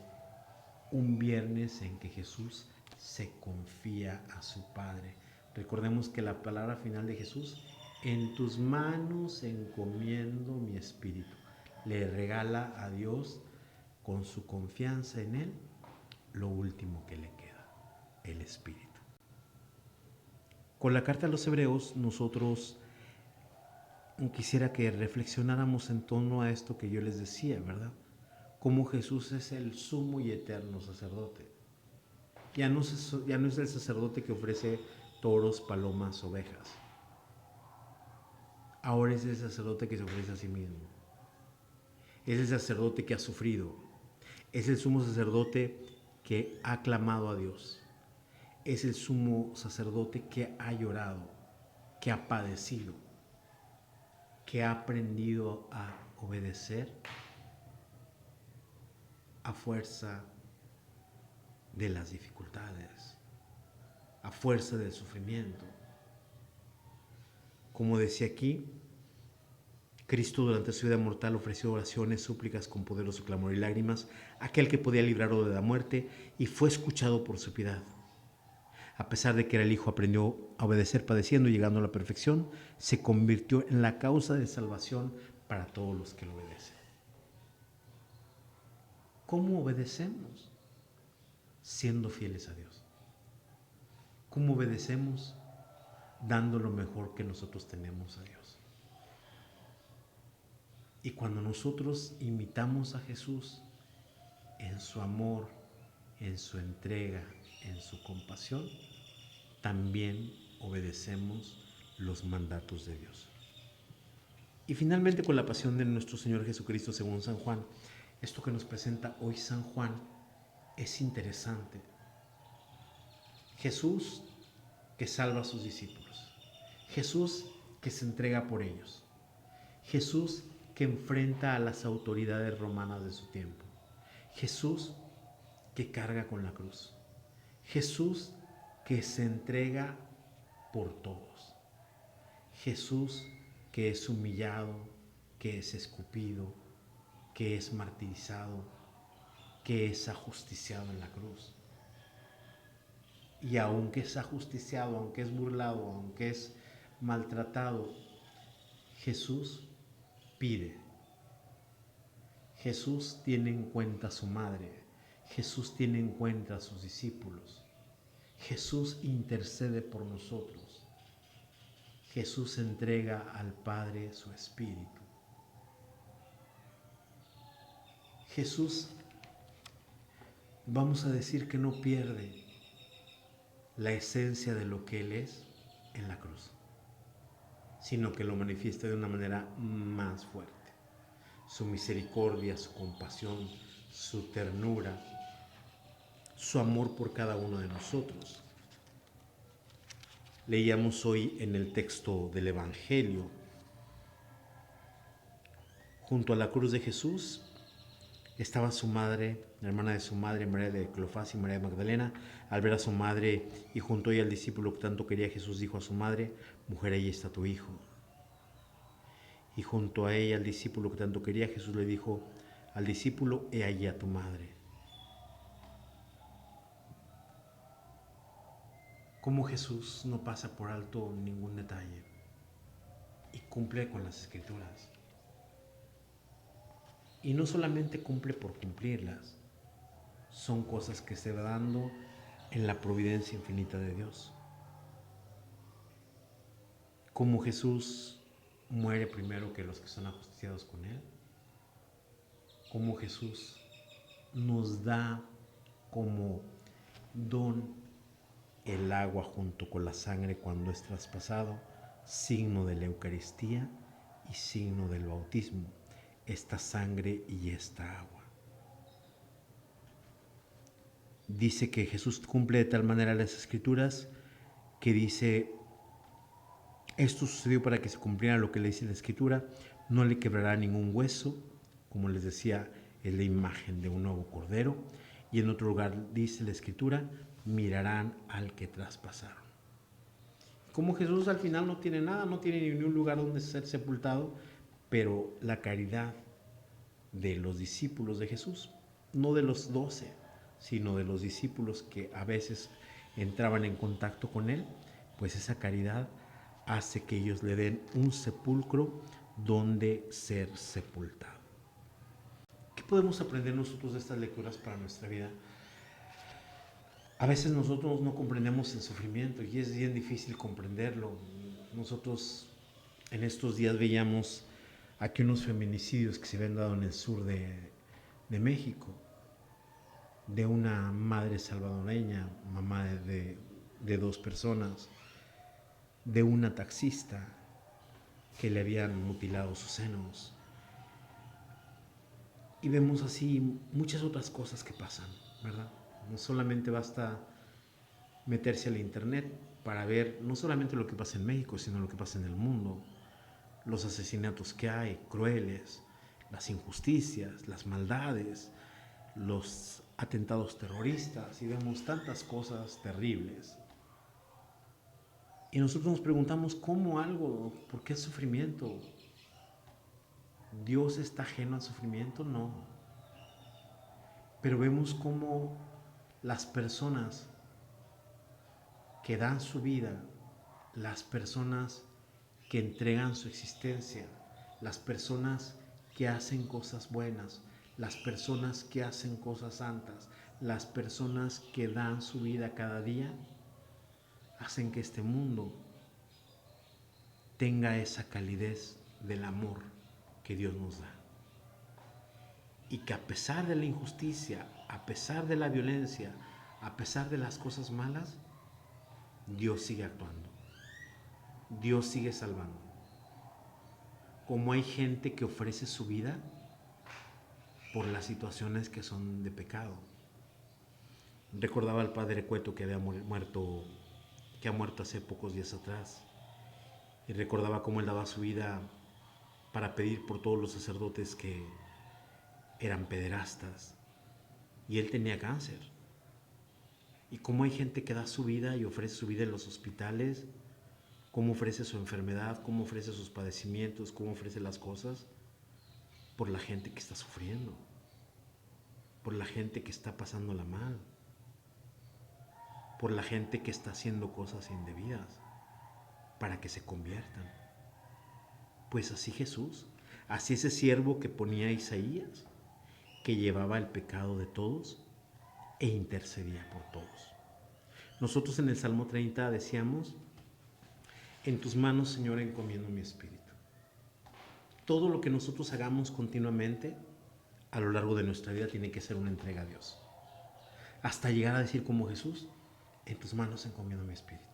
un viernes en que Jesús se confía a su Padre. Recordemos que la palabra final de Jesús, en tus manos encomiendo mi espíritu. Le regala a Dios, con su confianza en Él, lo último que le queda, el espíritu. Con la carta a los Hebreos, nosotros quisiera que reflexionáramos en torno a esto que yo les decía, ¿verdad? Cómo Jesús es el sumo y eterno sacerdote. Ya no es el sacerdote que ofrece toros, palomas, ovejas. Ahora es el sacerdote que se ofrece a sí mismo. Es el sacerdote que ha sufrido. Es el sumo sacerdote que ha clamado a Dios. Es el sumo sacerdote que ha llorado, que ha padecido, que ha aprendido a obedecer a fuerza de las dificultades, a fuerza del sufrimiento. Como decía aquí, Cristo durante su vida mortal ofreció oraciones, súplicas con poderoso clamor y lágrimas a aquel que podía librarlo de la muerte y fue escuchado por su piedad. A pesar de que era el Hijo, aprendió a obedecer padeciendo y llegando a la perfección, se convirtió en la causa de salvación para todos los que lo obedecen. ¿Cómo obedecemos? Siendo fieles a Dios. ¿Cómo obedecemos? Dando lo mejor que nosotros tenemos a Dios. Y cuando nosotros imitamos a Jesús en su amor, en su entrega, en su compasión, también obedecemos los mandatos de Dios. Y finalmente, con la pasión de nuestro Señor Jesucristo según San Juan, esto que nos presenta hoy San Juan es interesante. Jesús que salva a sus discípulos. Jesús que se entrega por ellos. Jesús que enfrenta a las autoridades romanas de su tiempo. Jesús que carga con la cruz. Jesús que se entrega por todos. Jesús que es humillado, que es escupido, que es martirizado, que es ajusticiado en la cruz. Y aunque es ajusticiado, aunque es burlado, aunque es maltratado, Jesús pide. Jesús tiene en cuenta a su madre. Jesús tiene en cuenta a sus discípulos. Jesús intercede por nosotros. Jesús entrega al Padre su Espíritu. Jesús, vamos a decir que no pierde la esencia de lo que Él es en la cruz, sino que lo manifiesta de una manera más fuerte. Su misericordia, su compasión, su ternura, su amor por cada uno de nosotros. Leíamos hoy en el texto del Evangelio, junto a la cruz de Jesús estaba su madre, la hermana de su madre, María de Cleofás y María de Magdalena. Al ver a su madre y junto a ella al discípulo que tanto quería, Jesús dijo a su madre: mujer, ahí está tu hijo. Y junto a ella al discípulo que tanto quería, Jesús le dijo al discípulo: he allí a tu madre. Cómo Jesús no pasa por alto ningún detalle y cumple con las Escrituras. Y no solamente cumple por cumplirlas, son cosas que se van dando en la providencia infinita de Dios. Como Jesús muere primero que los que son ajusticiados con Él, como Jesús nos da como don el agua junto con la sangre cuando es traspasado, signo de la Eucaristía y signo del bautismo, esta sangre y esta agua. Dice que Jesús cumple de tal manera las Escrituras que dice: esto sucedió para que se cumpliera lo que le dice la Escritura, no le quebrará ningún hueso. Como les decía, es la imagen de un nuevo cordero. Y en otro lugar dice la Escritura: mirarán al que traspasaron. Como Jesús al final no tiene nada, no tiene ningún lugar donde ser sepultado, pero la caridad de los discípulos de Jesús, no de los 12, sino de los discípulos que a veces entraban en contacto con Él, pues esa caridad hace que ellos le den un sepulcro donde ser sepultado. ¿Qué podemos aprender nosotros de estas lecturas para nuestra vida? A veces nosotros no comprendemos el sufrimiento y es bien difícil comprenderlo. Nosotros en estos días veíamos aquí unos feminicidios que se habían dado en el sur de México, de una madre salvadoreña, mamá de 2 personas, de una taxista que le habían mutilado sus senos. Y vemos así muchas otras cosas que pasan, ¿verdad? No solamente basta meterse al internet para ver no solamente lo que pasa en México, sino lo que pasa en el mundo, los asesinatos que hay, crueles, las injusticias, las maldades, los atentados terroristas, y vemos tantas cosas terribles. Y nosotros nos preguntamos cómo algo, ¿por qué el sufrimiento? ¿Dios está ajeno al sufrimiento? No. Pero vemos cómo las personas que dan su vida, las personas que entregan su existencia, las personas que hacen cosas buenas, las personas que hacen cosas santas, las personas que dan su vida cada día, hacen que este mundo tenga esa calidez del amor que Dios nos da. Y que a pesar de la injusticia, a pesar de la violencia, a pesar de las cosas malas, Dios sigue actuando. Dios sigue salvando. Como hay gente que ofrece su vida por las situaciones que son de pecado. Recordaba al padre Cueto que había muerto, que ha muerto hace pocos días atrás, y recordaba cómo él daba su vida para pedir por todos los sacerdotes que eran pederastas, y él tenía cáncer. Y cómo hay gente que da su vida y ofrece su vida en los hospitales, cómo ofrece su enfermedad, cómo ofrece sus padecimientos, cómo ofrece las cosas por la gente que está sufriendo, por la gente que está pasándola mal, por la gente que está haciendo cosas indebidas para que se conviertan. Pues así Jesús, así ese siervo que ponía Isaías, que llevaba el pecado de todos e intercedía por todos. Nosotros en el Salmo 30 decíamos: en tus manos, Señor, encomiendo mi espíritu. Todo lo que nosotros hagamos continuamente a lo largo de nuestra vida tiene que ser una entrega a Dios, hasta llegar a decir como Jesús: en tus manos encomiendo mi espíritu.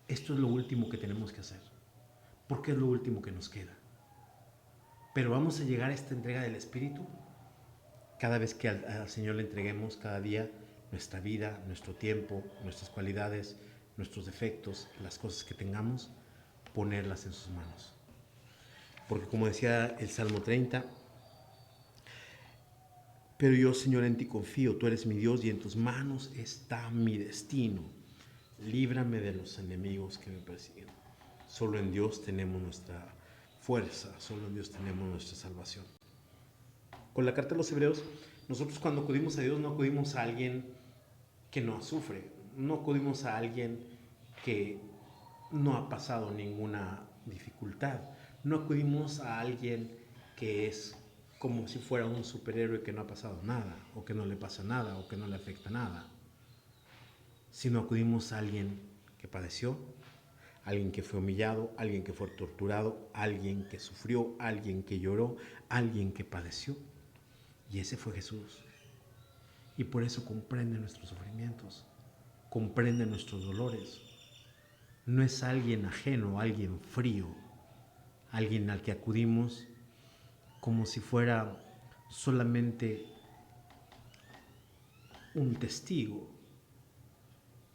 Esto es lo último que tenemos que hacer, porque es lo último que nos queda. Pero vamos a llegar a esta entrega del espíritu cada vez que al Señor le entreguemos cada día nuestra vida, nuestro tiempo, nuestras cualidades, nuestros defectos, las cosas que tengamos, ponerlas en sus manos. Porque como decía el Salmo 30, pero yo, Señor, en ti confío, tú eres mi Dios y en tus manos está mi destino. Líbrame de los enemigos que me persiguen. Solo en Dios tenemos nuestra fuerza, solo en Dios tenemos nuestra salvación. Con la carta de los Hebreos, nosotros cuando acudimos a Dios no acudimos a alguien que no sufre, no acudimos a alguien que no ha pasado ninguna dificultad, no acudimos a alguien que es como si fuera un superhéroe que no ha pasado nada, o que no le pasa nada, o que no le afecta nada, sino acudimos a alguien que padeció, alguien que fue humillado, alguien que fue torturado, alguien que sufrió, alguien que lloró, alguien que padeció. Y ese fue Jesús. Y por eso comprende nuestros sufrimientos, comprende nuestros dolores. No es alguien ajeno, alguien frío, alguien al que acudimos como si fuera solamente un testigo.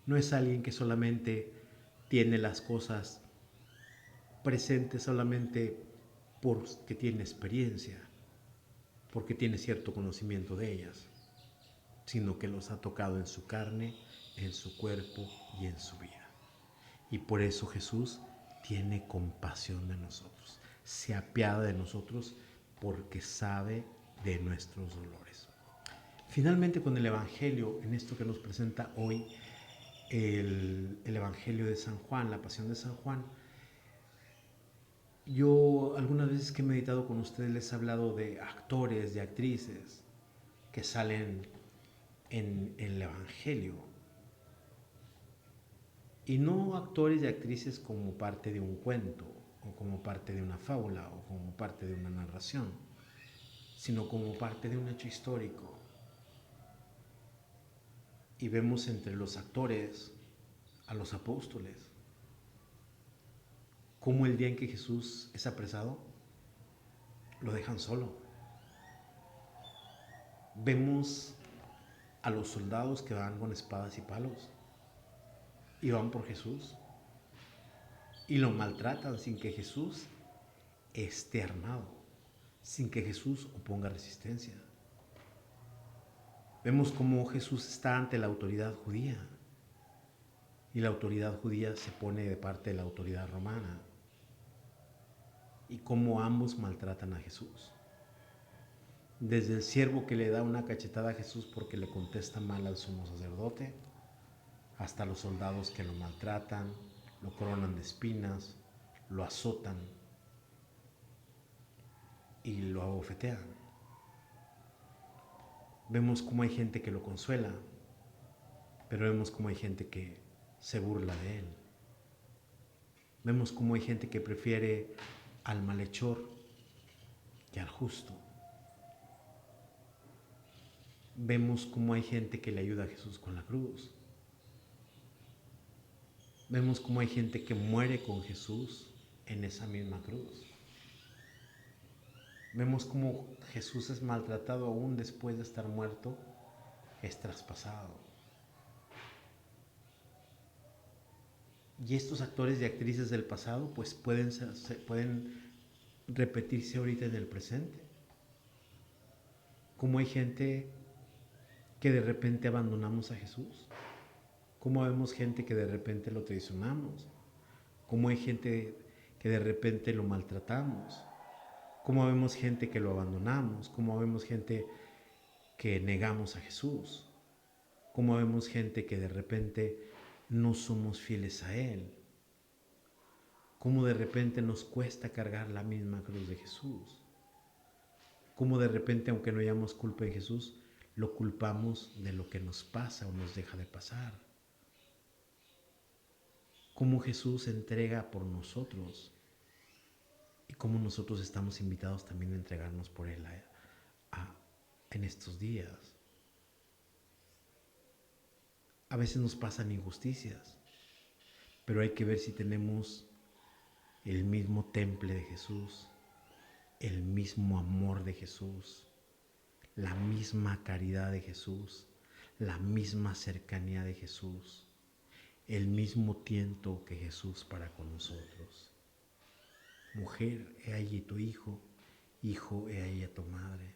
No es alguien que solamente tiene las cosas presentes solamente porque tiene experiencia, porque tiene cierto conocimiento de ellas, sino que los ha tocado en su carne, en su cuerpo y en su vida. Y por eso Jesús tiene compasión de nosotros, se apiada de nosotros porque sabe de nuestros dolores. Finalmente, con el Evangelio, en esto que nos presenta hoy el Evangelio de San Juan, la Pasión de San Juan, yo algunas veces que he meditado con ustedes les he hablado de actores, de actrices que salen en el Evangelio. Y no actores y actrices como parte de un cuento, o como parte de una fábula, o como parte de una narración, sino como parte de un hecho histórico. Y vemos entre los actores a los apóstoles, como el día en que Jesús es apresado, lo dejan solo. Vemos a los soldados que van con espadas y palos y van por Jesús y lo maltratan sin que Jesús esté armado, sin que Jesús oponga resistencia. Vemos cómo Jesús está ante la autoridad judía y la autoridad judía se pone de parte de la autoridad romana, y cómo ambos maltratan a Jesús. Desde el siervo que le da una cachetada a Jesús porque le contesta mal al sumo sacerdote, hasta los soldados que lo maltratan, lo coronan de espinas, lo azotan y lo abofetean. Vemos cómo hay gente que lo consuela, pero vemos cómo hay gente que se burla de él. Vemos cómo hay gente que prefiere al malhechor que al justo. Vemos cómo hay gente que le ayuda a Jesús con la cruz. Vemos cómo hay gente que muere con Jesús en esa misma cruz. Vemos cómo Jesús es maltratado aún después de estar muerto, es traspasado. Y estos actores y actrices del pasado pues pueden repetirse ahorita en el presente. Como hay gente que de repente abandonamos a Jesús, como vemos gente que de repente lo traicionamos, como hay gente que de repente lo maltratamos, como vemos gente que lo abandonamos, como vemos gente que negamos a Jesús, como vemos gente que de repente no somos fieles a Él, como de repente nos cuesta cargar la misma cruz de Jesús, como de repente, aunque no hayamos culpa en Jesús, lo culpamos de lo que nos pasa o nos deja de pasar. Cómo Jesús se entrega por nosotros y cómo nosotros estamos invitados también a entregarnos por Él en estos días. A veces nos pasan injusticias, pero hay que ver si tenemos el mismo temple de Jesús, el mismo amor de Jesús, la misma caridad de Jesús, la misma cercanía de Jesús, el mismo tiento que Jesús para con nosotros. Mujer, he ahí tu hijo, hijo, he ahí a tu madre.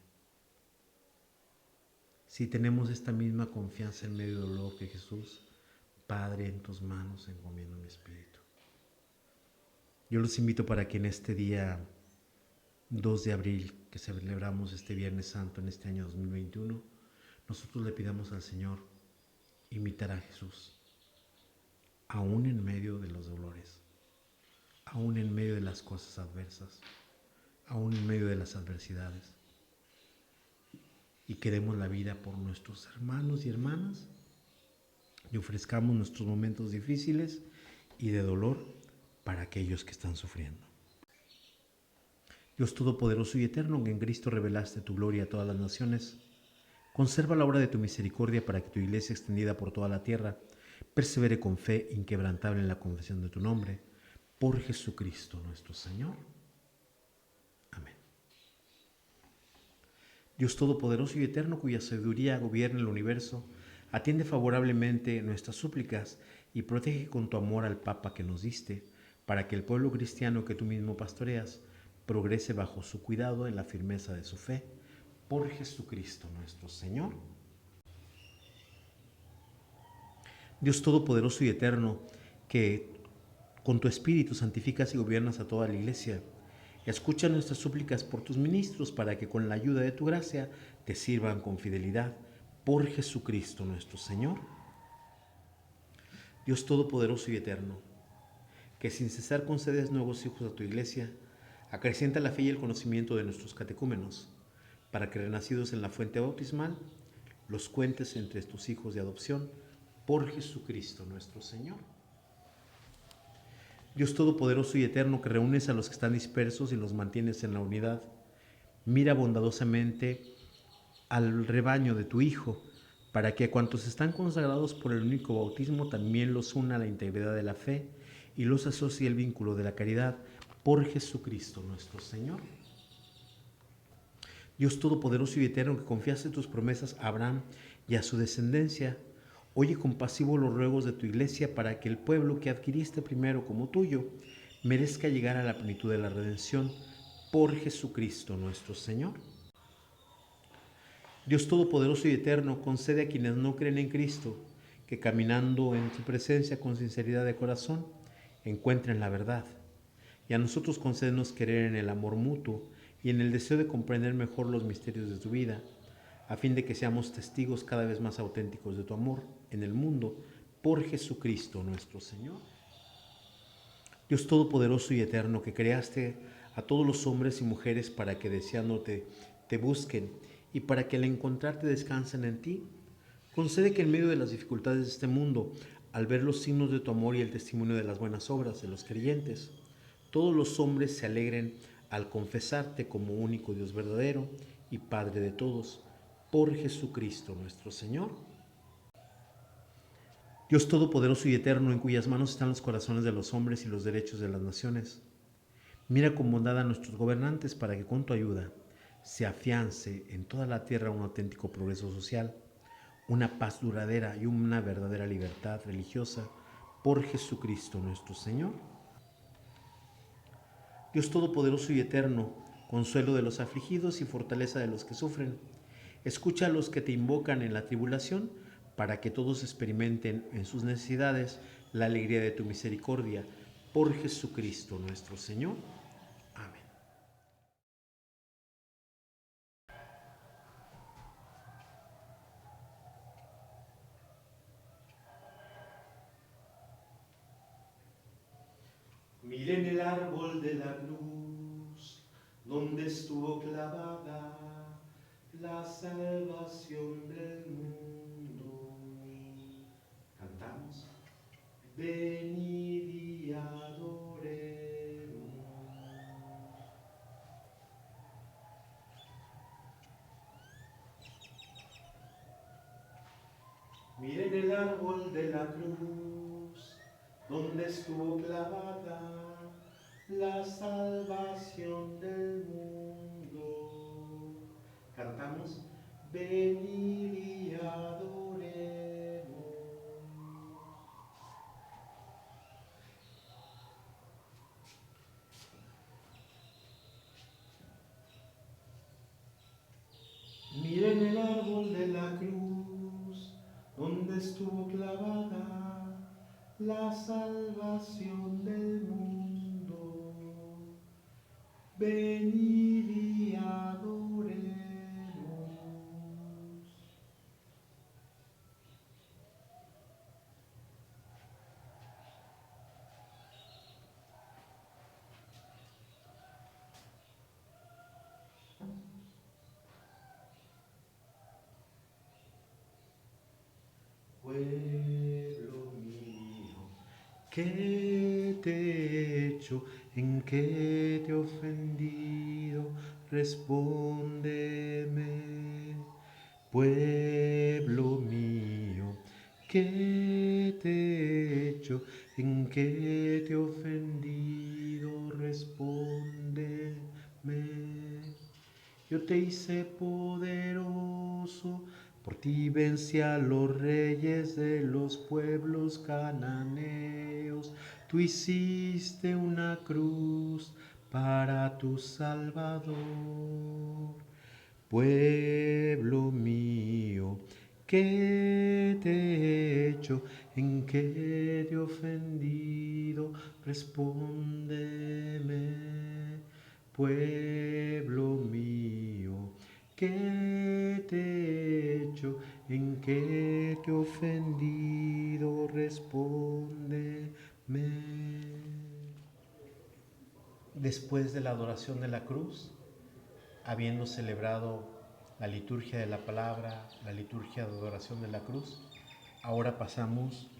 Si tenemos esta misma confianza en medio del dolor que Jesús, Padre, en tus manos encomiendo mi espíritu. Yo los invito para que en este día 2 de abril, que celebramos este Viernes Santo en este año 2021, nosotros le pidamos al Señor imitar a Jesús, aún en medio de los dolores, aún en medio de las cosas adversas, aún en medio de las adversidades, y que demos la vida por nuestros hermanos y hermanas y ofrezcamos nuestros momentos difíciles y de dolor para aquellos que están sufriendo. Dios Todopoderoso y Eterno, que en Cristo revelaste tu gloria a todas las naciones, conserva la obra de tu misericordia para que tu iglesia extendida por toda la tierra persevere con fe inquebrantable en la confesión de tu nombre, por Jesucristo nuestro Señor. Amén. Dios Todopoderoso y Eterno, cuya sabiduría gobierna el universo, atiende favorablemente nuestras súplicas y protege con tu amor al Papa que nos diste, para que el pueblo cristiano que tú mismo pastoreas progrese bajo su cuidado en la firmeza de su fe, por Jesucristo nuestro Señor. Dios Todopoderoso y Eterno, que con tu Espíritu santificas y gobiernas a toda la Iglesia, escucha nuestras súplicas por tus ministros para que con la ayuda de tu gracia te sirvan con fidelidad, por Jesucristo nuestro Señor. Dios Todopoderoso y Eterno, que sin cesar concedes nuevos hijos a tu Iglesia, acrecienta la fe y el conocimiento de nuestros catecúmenos, para que renacidos en la fuente bautismal, los cuentes entre tus hijos de adopción, por Jesucristo nuestro Señor. Dios Todopoderoso y Eterno, que reúnes a los que están dispersos y los mantienes en la unidad, mira bondadosamente al rebaño de tu Hijo, para que a cuantos están consagrados por el único bautismo también los una a la integridad de la fe y los asocie el vínculo de la caridad, por Jesucristo nuestro Señor. Dios Todopoderoso y Eterno, que confiaste tus promesas a Abraham y a su descendencia, oye compasivo los ruegos de tu Iglesia para que el pueblo que adquiriste primero como tuyo merezca llegar a la plenitud de la redención, por Jesucristo nuestro Señor. Dios Todopoderoso y Eterno, concede a quienes no creen en Cristo que caminando en tu presencia con sinceridad de corazón encuentren la verdad. Y a nosotros concédenos querer en el amor mutuo y en el deseo de comprender mejor los misterios de tu vida, a fin de que seamos testigos cada vez más auténticos de tu amor en el mundo, por Jesucristo nuestro Señor. Dios Todopoderoso y Eterno, que creaste a todos los hombres y mujeres para que deseándote te busquen y para que al encontrarte descansen en ti, concede que en medio de las dificultades de este mundo, al ver los signos de tu amor y el testimonio de las buenas obras de los creyentes, todos los hombres se alegren al confesarte como único Dios verdadero y Padre de todos, por Jesucristo nuestro Señor. Dios Todopoderoso y Eterno, en cuyas manos están los corazones de los hombres y los derechos de las naciones, mira con bondad a nuestros gobernantes para que con tu ayuda se afiance en toda la tierra un auténtico progreso social, una paz duradera y una verdadera libertad religiosa por Jesucristo nuestro Señor. Dios Todopoderoso y Eterno, consuelo de los afligidos y fortaleza de los que sufren, escucha a los que te invocan en la tribulación, para que todos experimenten en sus necesidades la alegría de tu misericordia. Por Jesucristo nuestro Señor. Amén. Miren el árbol de la cruz, donde estuvo clavada la salvación del mundo. Cantamos. Venid y adoremos. Miren el árbol de la cruz, donde estuvo clavada la salvación del mundo. Cantamos, venid y adoremos. Miren el árbol de la cruz, donde estuvo clavada la salvación del mundo. Venid y adoremos. Pueblo mío, ¿qué te he hecho? ¿En qué te he ofendido? Respóndeme. Pueblo mío, ¿qué te he hecho? ¿En qué te he ofendido? Respóndeme. Yo te hice poderoso, por ti vencí a los reyes de los pueblos cananeos. Tú hiciste una cruz para tu Salvador. Pueblo mío, ¿qué te he hecho? ¿En qué te he ofendido? Respóndeme. Pueblo mío, ¿qué te he hecho? ¿En qué te he ofendido? Respóndeme. Después de la adoración de la cruz, habiendo celebrado la liturgia de la palabra, la liturgia de adoración de la cruz, ahora pasamos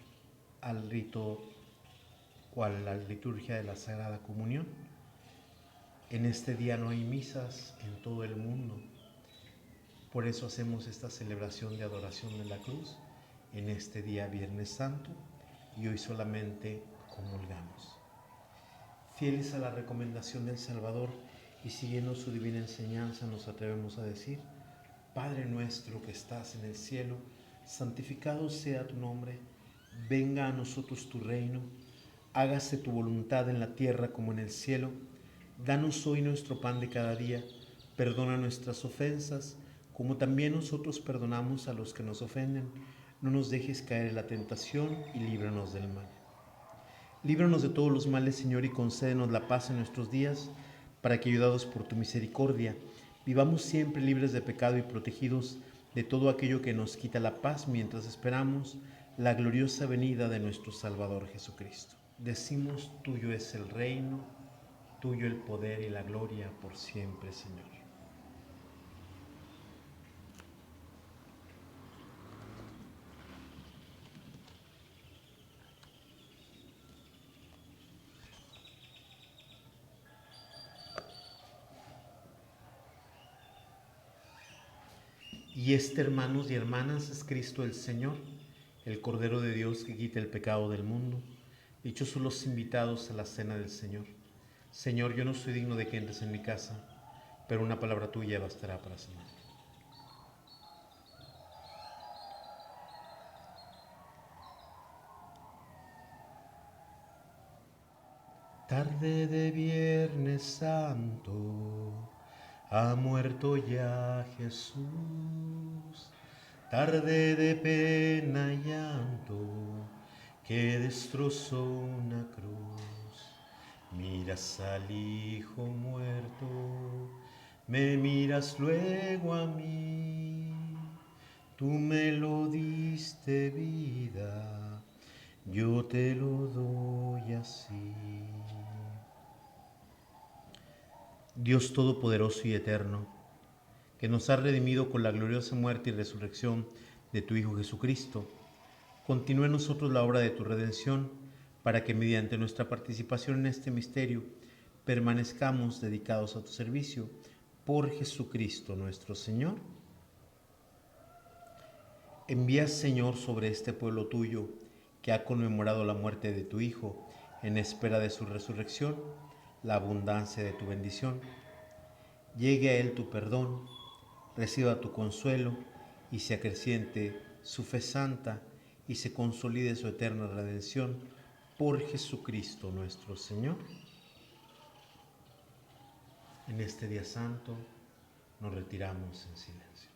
al rito o a la liturgia de la Sagrada Comunión. En este día no hay misas en todo el mundo, por eso hacemos esta celebración de adoración de la cruz en este día Viernes Santo y hoy solamente comulgamos. Fieles a la recomendación del Salvador y siguiendo su divina enseñanza, nos atrevemos a decir: Padre nuestro que estás en el cielo, santificado sea tu nombre, venga a nosotros tu reino, hágase tu voluntad en la tierra como en el cielo. Danos hoy nuestro pan de cada día, perdona nuestras ofensas, como también nosotros perdonamos a los que nos ofenden. No nos dejes caer en la tentación y líbranos del mal. Líbranos de todos los males, Señor, y concédenos la paz en nuestros días, para que, ayudados por tu misericordia, vivamos siempre libres de pecado y protegidos de todo aquello que nos quita la paz, mientras esperamos la gloriosa venida de nuestro Salvador Jesucristo. Decimos, tuyo es el reino, tuyo el poder y la gloria por siempre, Señor. Y este, hermanos y hermanas, es Cristo el Señor, el Cordero de Dios que quita el pecado del mundo. Dichosos los invitados a la cena del Señor. Señor, yo no soy digno de que entres en mi casa, pero una palabra tuya bastará para sanar. Tarde de Viernes Santo, ha muerto ya Jesús. Tarde de pena y llanto, que destrozó una cruz. Miras al Hijo muerto, me miras luego a mí. Tú me lo diste vida, yo te lo doy así. Dios Todopoderoso y Eterno, que nos has redimido con la gloriosa muerte y resurrección de tu Hijo Jesucristo, continúa en nosotros la obra de tu redención, para que mediante nuestra participación en este misterio permanezcamos dedicados a tu servicio. Por Jesucristo nuestro Señor. Envías, Señor, sobre este pueblo tuyo, que ha conmemorado la muerte de tu Hijo, en espera de su resurrección, la abundancia de tu bendición. Llegue a él tu perdón, reciba tu consuelo y se acreciente su fe santa y se consolide su eterna redención por Jesucristo nuestro Señor. En este día santo nos retiramos en silencio.